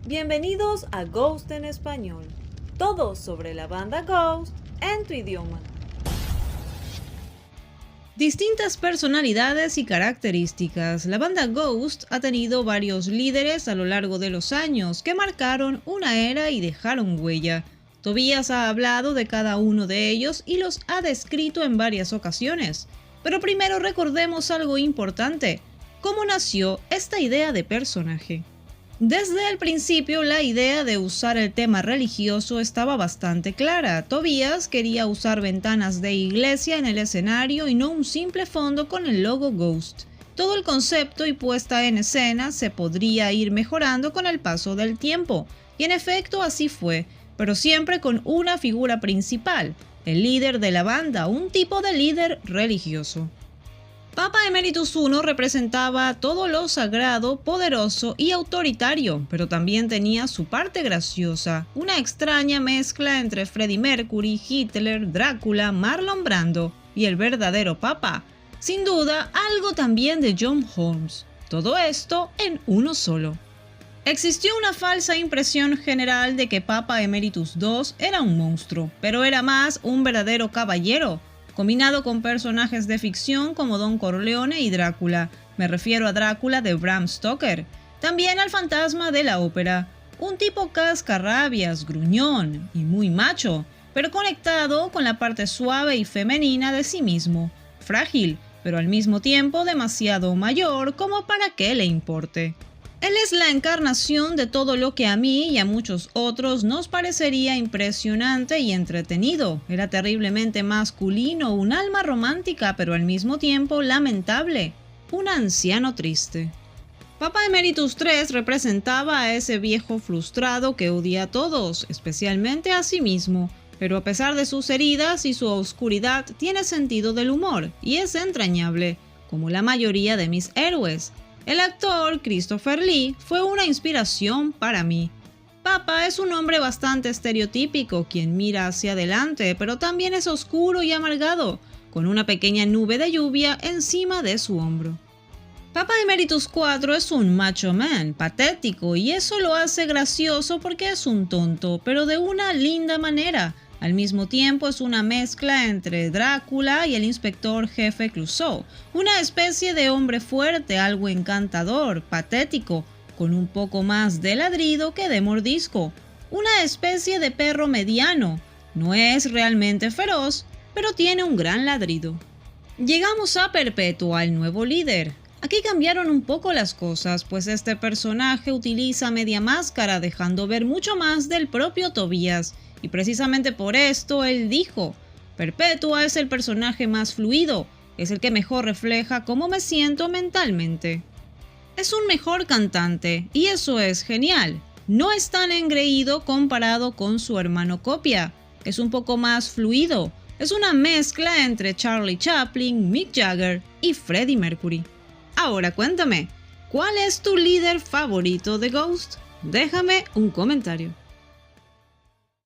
Bienvenidos a Ghost en Español. Todo sobre la banda Ghost en tu idioma. Distintas personalidades y características. La banda Ghost ha tenido varios líderes a lo largo de los años que marcaron una era y dejaron huella. Tobías ha hablado de cada uno de ellos y los ha descrito en varias ocasiones. Pero primero recordemos algo importante: ¿cómo nació esta idea de personaje? Desde el principio la idea de usar el tema religioso estaba bastante clara. Tobías quería usar ventanas de iglesia en el escenario y no un simple fondo con el logo Ghost. Todo el concepto y puesta en escena se podría ir mejorando con el paso del tiempo, y en efecto así fue, pero siempre con una figura principal, el líder de la banda, un tipo de líder religioso. Papa Emeritus I representaba todo lo sagrado, poderoso y autoritario, pero también tenía su parte graciosa, una extraña mezcla entre Freddie Mercury, Hitler, Drácula, Marlon Brando y el verdadero Papa. Sin duda, algo también de John Holmes. Todo esto en uno solo. Existió una falsa impresión general de que Papa Emeritus II era un monstruo, pero era más un verdadero caballero, combinado con personajes de ficción como Don Corleone y Drácula. Me refiero a Drácula de Bram Stoker. También al fantasma de la ópera, un tipo cascarrabias, gruñón y muy macho, pero conectado con la parte suave y femenina de sí mismo, frágil, pero al mismo tiempo demasiado mayor como para que le importe. Él es la encarnación de todo lo que a mí y a muchos otros nos parecería impresionante y entretenido. Era terriblemente masculino, un alma romántica, pero al mismo tiempo lamentable, un anciano triste. Papa Emeritus III representaba a ese viejo frustrado que odia a todos, especialmente a sí mismo, pero a pesar de sus heridas y su oscuridad tiene sentido del humor y es entrañable, como la mayoría de mis héroes. El actor Christopher Lee fue una inspiración para mí. Papa es un hombre bastante estereotípico, quien mira hacia adelante, pero también es oscuro y amargado, con una pequeña nube de lluvia encima de su hombro. Papa Emeritus IV es un macho man, patético, y eso lo hace gracioso porque es un tonto, pero de una linda manera. Al mismo tiempo es una mezcla entre Drácula y el inspector jefe Clouseau, una especie de hombre fuerte, algo encantador, patético, con un poco más de ladrido que de mordisco, una especie de perro mediano. No es realmente feroz, pero tiene un gran ladrido. Llegamos a Perpetua, el nuevo líder. Aquí cambiaron un poco las cosas, pues este personaje utiliza media máscara, dejando ver mucho más del propio Tobías. Y precisamente por esto él dijo: Perpetua es el personaje más fluido, es el que mejor refleja cómo me siento mentalmente. Es un mejor cantante, y eso es genial. No es tan engreído comparado con su hermano copia, es un poco más fluido. Es una mezcla entre Charlie Chaplin, Mick Jagger y Freddie Mercury. Ahora cuéntame, ¿cuál es tu líder favorito de Ghost? Déjame un comentario.